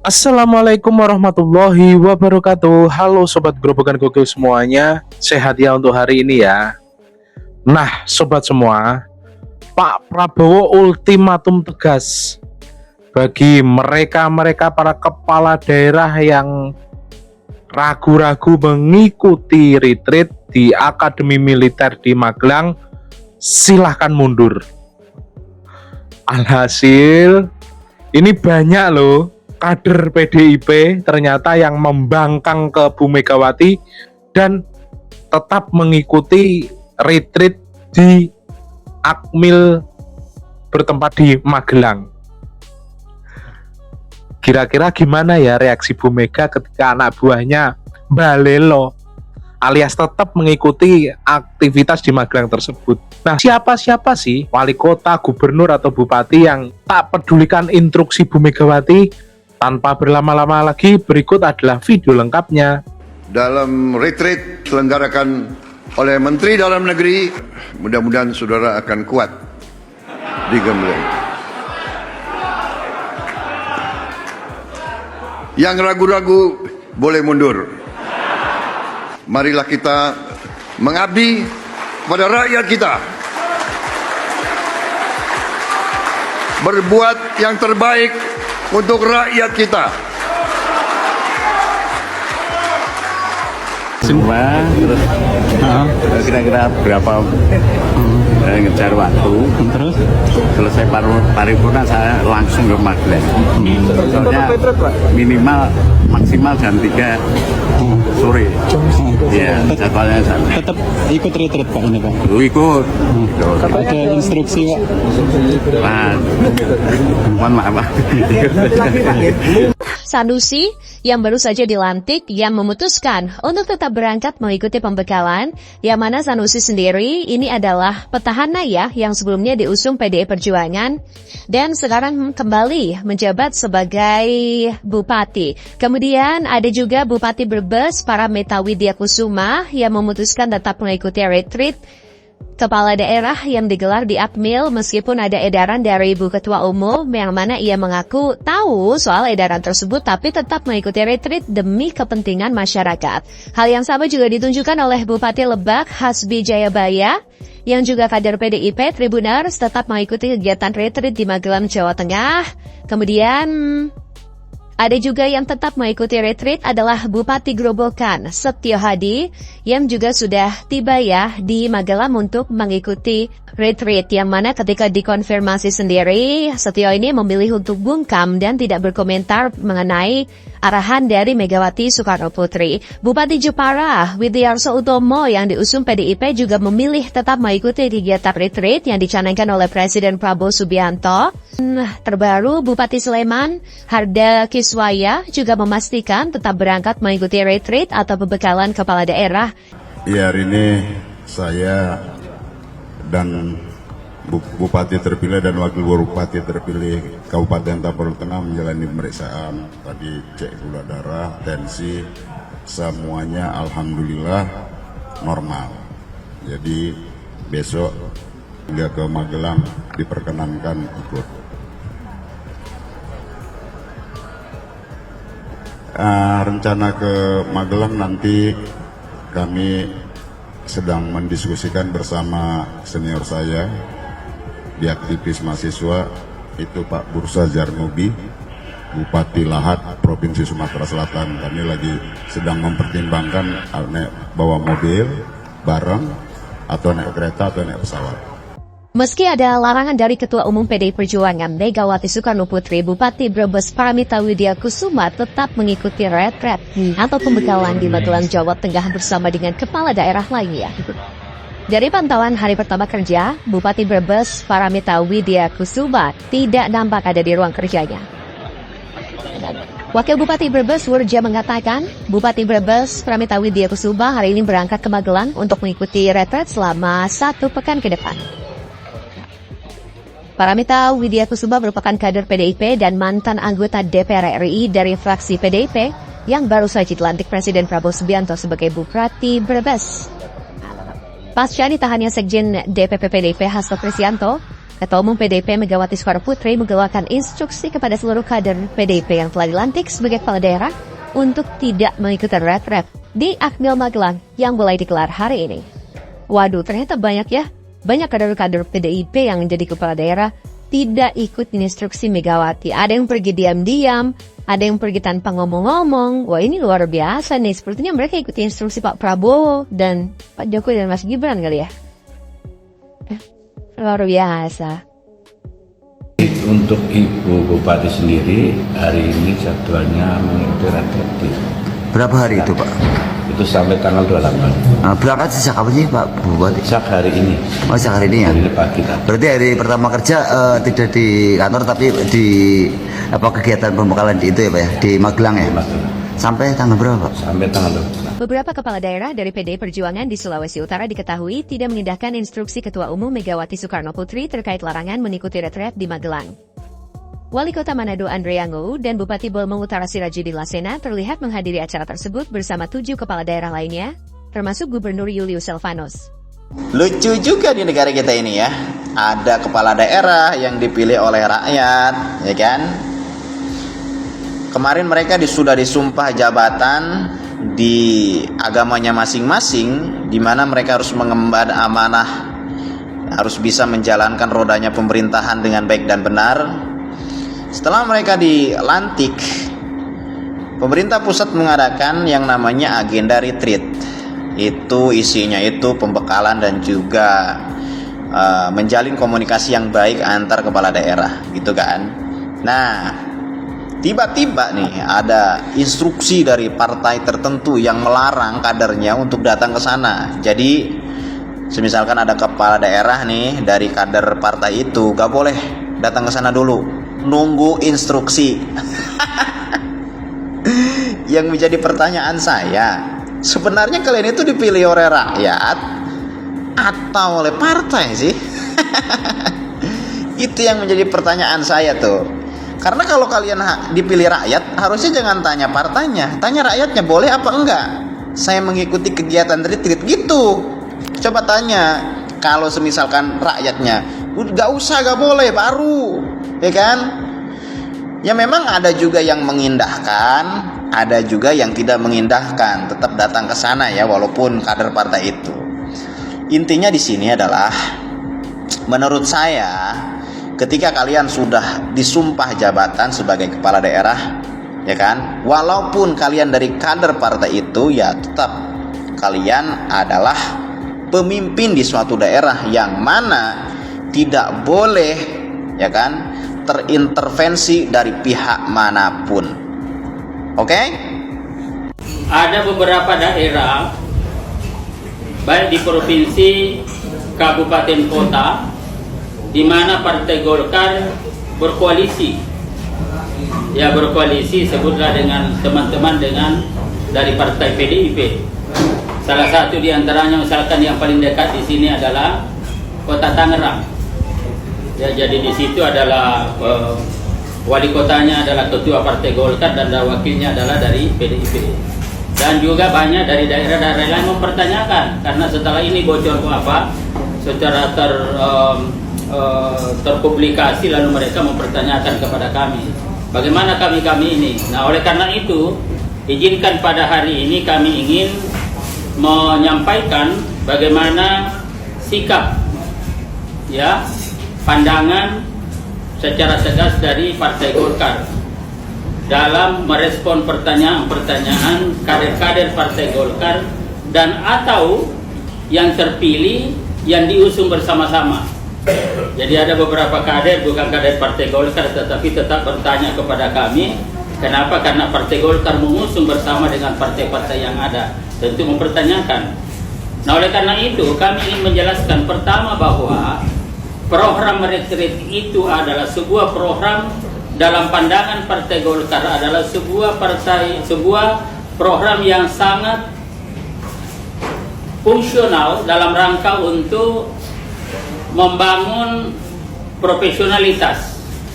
Assalamualaikum warahmatullahi wabarakatuh. Halo sobat Grobogan Gokil semuanya, sehat ya untuk hari ini ya. Nah sobat semua, Pak Prabowo ultimatum tegas bagi mereka para kepala daerah yang ragu-ragu mengikuti retreat di Akademi Militer di Magelang. Silahkan mundur. Alhasil ini banyak loh kader PDIP ternyata yang membangkang ke Bu Megawati dan tetap mengikuti retreat di Akmil bertempat di Magelang. Kira-kira gimana ya reaksi Bu Mega ketika anak buahnya balelo alias tetap mengikuti aktivitas di Magelang tersebut? Nah, siapa sih wali kota, gubernur, atau bupati yang tak pedulikan instruksi Bu Megawati? Tanpa berlama-lama lagi, berikut adalah video lengkapnya. Dalam retreat diselenggarakan oleh Menteri Dalam Negeri, mudah-mudahan saudara akan kuat di Gembleng. Yang ragu-ragu boleh mundur. Marilah kita mengabdi pada rakyat kita. Berbuat yang terbaik untuk rakyat kita. Semua terus kira-kira berapa ngejar waktu, terus selesai paripurna saya langsung ke Magelang. Soalnya minimal maksimal jam 3 sore. Ya, jadwalnya sana. Tetap ikut retreat Pak ini Pak? Ikut. Ada instruksi Pak? Nah, mohon maaf Pak. Sanusi yang baru saja dilantik yang memutuskan untuk tetap berangkat mengikuti pembekalan, yang mana Sanusi sendiri ini adalah petahana ya yang sebelumnya diusung PDI Perjuangan dan sekarang kembali menjabat sebagai bupati. Kemudian ada juga Bupati Brebes Paramita Widyakusuma yang memutuskan tetap mengikuti retreat kepala daerah yang digelar di Akmil meskipun ada edaran dari Ibu Ketua Umum yang mana ia mengaku tahu soal edaran tersebut tapi tetap mengikuti retreat demi kepentingan masyarakat. Hal yang sama juga ditunjukkan oleh Bupati Lebak Hasbi Jayabaya yang juga kader PDIP Tribuners tetap mengikuti kegiatan retreat di Magelang, Jawa Tengah. Kemudian ada juga yang tetap mengikuti retreat adalah Bupati Grobogan Setio Hadi yang juga sudah tiba ya di Magelang untuk mengikuti retreat, yang mana ketika dikonfirmasi sendiri Setio ini memilih untuk bungkam dan tidak berkomentar mengenai arahan dari Megawati Soekarno Putri. Bupati Jepara Widiarso Utomo yang diusung PDIP juga memilih tetap mengikuti kegiatan retreat yang dicanangkan oleh Presiden Prabowo Subianto. Terbaru Bupati Sleman Harda Kiswaya juga memastikan tetap berangkat mengikuti retreat atau pembekalan kepala daerah. Ya, hari ini saya dan Bupati terpilih dan Wakil Bupati terpilih Kabupaten Tapal Tengah menjalani pemeriksaan. Tadi cek gula darah, tensi, semuanya alhamdulillah normal. Jadi besok hingga ke Magelang diperkenankan ikut. Rencana ke Magelang nanti kami sedang mendiskusikan bersama senior saya di aktivis mahasiswa itu Pak Bursa Jarnubi, Bupati Lahat Provinsi Sumatera Selatan. Kami lagi sedang mempertimbangkan naik bawa mobil bareng atau naik kereta atau naik pesawat. Meski ada larangan dari Ketua Umum PDI Perjuangan Megawati Soekarno Putri, Bupati Brebes Paramita Widyakusuma tetap mengikuti retreat atau pembekalan di Magelang, Jawa Tengah bersama dengan kepala daerah lainnya. Dari pantauan hari pertama kerja, Bupati Brebes Paramita Widyakusuma tidak nampak ada di ruang kerjanya. Wakil Bupati Brebes Wurja mengatakan, Bupati Brebes Paramita Widyakusuma hari ini berangkat ke Magelang untuk mengikuti retreat selama 1 pekan ke depan. Paramita Widyakusuma merupakan kader PDIP dan mantan anggota DPR RI dari fraksi PDIP yang baru saja dilantik Presiden Prabowo Subianto sebagai Bupati Brebes. Pasca ditahannya Sekjen DPP PDIP Hasto Kristianto, Ketua Umum PDIP Megawati Soekarnoputri mengeluarkan instruksi kepada seluruh kader PDIP yang telah dilantik sebagai kepala daerah untuk tidak mengikuti retret di Akmil Magelang yang mulai digelar hari ini. Waduh, ternyata banyak ya. Banyak kader-kader PDIP yang menjadi kepala daerah tidak ikut instruksi Megawati. Ada yang pergi diam-diam, ada yang pergi tanpa ngomong-ngomong. Wah, ini luar biasa nih. Sepertinya mereka ikuti instruksi Pak Prabowo dan Pak Jokowi dan Mas Gibran kali ya. Luar biasa. Untuk Ibu Bupati sendiri, hari ini jadwalnya mengikuti retret. Berapa hari itu, Pak? Itu sampai tanggal 28. Nah, berangkat sejak kapan sih, Pak Bupati? Sejak hari ini. Oh, sejak hari ini ya? Hari ini pagi tadi. Berarti hari pertama kerja tidak di kantor tapi di kegiatan pembekalan di itu ya, Pak ya? Di Magelang ya? Di Magelang. Sampai tanggal berapa, Pak? Sampai tanggal 28. Beberapa kepala daerah dari PDI Perjuangan di Sulawesi Utara diketahui tidak mengindahkan instruksi Ketua Umum Megawati Soekarnoputri terkait larangan mengikuti retret di Magelang. Wali Kota Manado Andre Yango dan Bupati Bolmo Utara Sirajudin Lasena terlihat menghadiri acara tersebut bersama 7 kepala daerah lainnya, termasuk Gubernur Julius Silvanus. Lucu juga di negara kita ini ya. Ada kepala daerah yang dipilih oleh rakyat, ya kan? Kemarin mereka sudah disumpah jabatan di agamanya masing-masing, di mana mereka harus mengemban amanah, harus bisa menjalankan rodanya pemerintahan dengan baik dan benar. Setelah mereka dilantik, pemerintah pusat mengadakan yang namanya agenda retreat. Itu isinya itu pembekalan dan juga menjalin komunikasi yang baik antar kepala daerah, gitu kan. Nah, tiba-tiba nih ada instruksi dari partai tertentu yang melarang kadernya untuk datang ke sana. Jadi, semisalkan ada kepala daerah nih dari kader partai itu, gak boleh datang ke sana dulu. Nunggu instruksi. Yang menjadi pertanyaan saya, sebenarnya kalian itu dipilih oleh rakyat atau oleh partai sih? Itu yang menjadi pertanyaan saya tuh. Karena kalau kalian dipilih rakyat, harusnya jangan tanya partainya, tanya rakyatnya boleh apa enggak saya mengikuti kegiatan retreat gitu. Coba tanya, kalau semisalkan rakyatnya gak usah, gak boleh, baru, ya kan? Ya memang ada juga yang mengindahkan, ada juga yang tidak mengindahkan, tetap datang ke sana ya, walaupun kader partai itu. Intinya di sini adalah, menurut saya, ketika kalian sudah disumpah jabatan sebagai kepala daerah, ya kan, walaupun kalian dari kader partai itu, ya tetap kalian adalah pemimpin di suatu daerah yang mana tidak boleh, ya kan, terintervensi dari pihak manapun. Oke? Ada beberapa daerah, baik di provinsi, kabupaten, kota, di mana Partai Golkar berkoalisi. Ya, berkoalisi sebutlah dengan teman-teman dengan dari Partai PDIP. Salah satu di antaranya misalkan yang paling dekat di sini adalah Kota Tangerang. Ya, jadi di situ adalah wali kotanya adalah ketua Partai Golkar dan wakilnya adalah dari PDIP. Dan juga banyak dari daerah-daerah lain mempertanyakan, karena setelah ini bocor apa secara terpublikasi, lalu mereka mempertanyakan kepada kami bagaimana kami ini. Nah, oleh karena itu izinkan pada hari ini kami ingin menyampaikan bagaimana sikap, ya, pandangan secara tegas dari Partai Golkar dalam merespon pertanyaan-pertanyaan kader-kader Partai Golkar dan atau yang terpilih yang diusung bersama-sama. Jadi ada beberapa kader, bukan kader Partai Golkar, tetapi tetap bertanya kepada kami, kenapa? Karena Partai Golkar mengusung bersama dengan partai-partai yang ada, tentu mempertanyakan. Nah, oleh karena itu kami ingin menjelaskan pertama bahwa program retreat itu adalah sebuah program dalam pandangan Partai Golkar, adalah sebuah program yang sangat fungsional dalam rangka untuk membangun profesionalitas